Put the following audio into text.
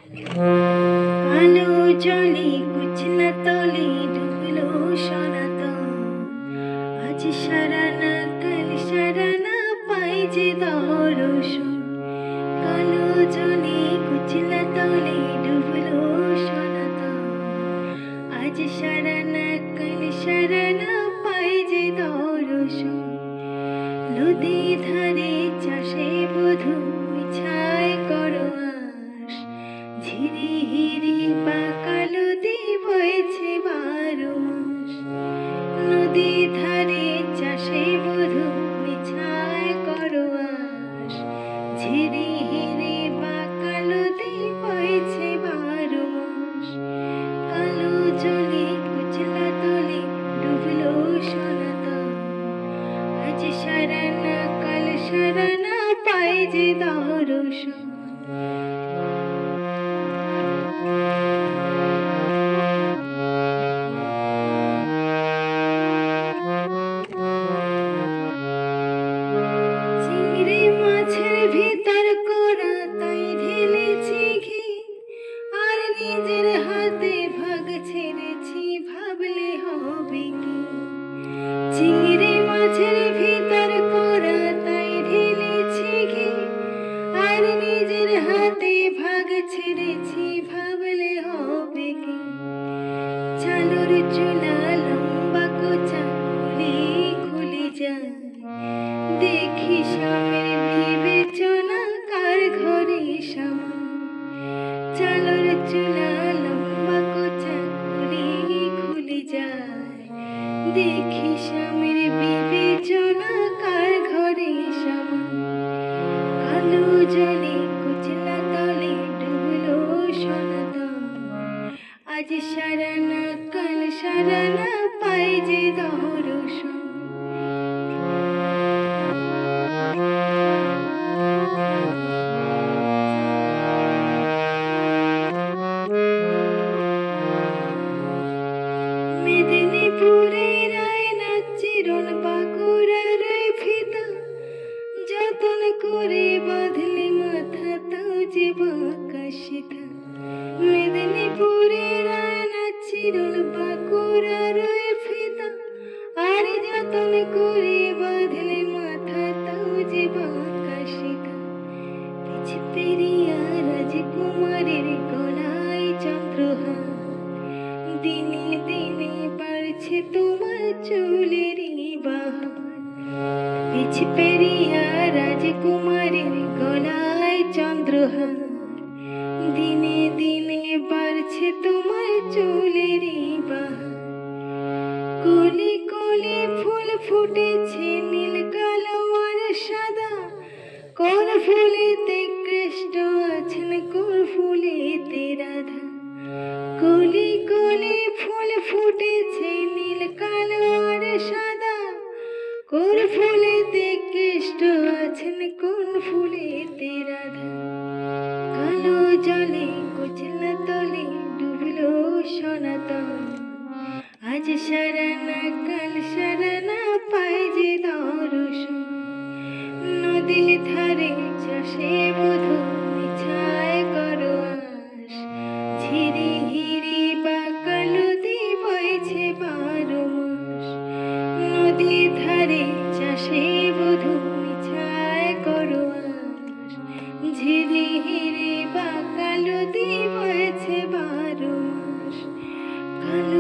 কালো জলে কুচনা তলে ডুবলো সনাতন। আজ সারানা কাল সারানা পাই যে দর্শন। কালো জলে কুচনা তলে ডুবলো সনাতন। আজ সারানা কাল সারানা পাই যে দর্শন। নদী ধারে চাষে বধূ ছায় করো আস। ঝিরি হিরি বাঁকা নদী বইছে 12 মাস। নদী ধারে চাষে বধূ ছায় করো আস। ঝিরি হিরি বাঁকা নদী বইছে 12 মাস। কালো জলে কুচলা তলে ডুবলো সনাতন। আজ সারানা কাল সারানা পাই যে দর্শন। চিংড়ি মাছের ভিতর করা তাই ঢেলেছি ঘি। আর নিজের হাতে ভাগ ছেড়েছি ভাবলে হবে কি। চিংড়ি মাছের ভিতর করা তাই ঢেলেছি ঘি। আর নিজের হাতে ভাগ ছেড়েছি ভাবলে হবে কি। চালুর চুলা লম্বা কোচা খুলি খুলি যায়। দেখি স্বামীর বিবেচনা কার ঘরে সামান। চালুর চুলা লম্বা কোচা খুলি খুলি যায়। দেখি স্বামীর বিবেচনা কার ঘরে সামান। কালো জলে কুচলা তলে ডুবলো সনাতন। আজ সারানা কাল সারানা পাই যে দর্শন। মেদিনীপুরের আয়না চিরন বাঁকুড়ার ফিতা। যতন করে বাঁধলি মাথা তাও যে বাঁকা সেথা। মেদিনীপুরের আয়না চিরন বাঁকুড়ার ফিতা। আর যতন করে বাঁধলি মাথা তাও যে বাঁকা সেথা। পিছ পেরিয়া রাজকুমারের গলায় চন্দ্রহার। দিনে দিনে বাড়ছে তোমার চুলেরই বাহার। পিছ পেরিয়া রাজকুমারের গলায় চন্দ্রহার। দিনে দিনে বাড়ছে তোমার চুলেরই বাহার। কলি কলি ফুল ফুটেছে নীল কালো আর সাদা। কোন ফুলেতে কৃষ্ণ আছেন কোন ফুলেতে রাধা। কলি কলি ফুল ফুটেছে নীল কালো আর সাদা। কোন ফুলেতে কৃষ্ণ আছেন কোন ফুলেতে রাধা। কালো জলে কুচলা তলে ডুবলো সনাতন। আজ সারানা কাল সারানা পাই যে দর্শন। নদীর ধারে চাষে বধূ ছায় করো আস। ঝিরি হিরি বাঁকা নদী বইছে 12 মাস। নদীর ধারে চাষে বধূ ছায় করো আস। ঝিরি হিরি বাঁকা নদী বইছে 12 মাস। কালো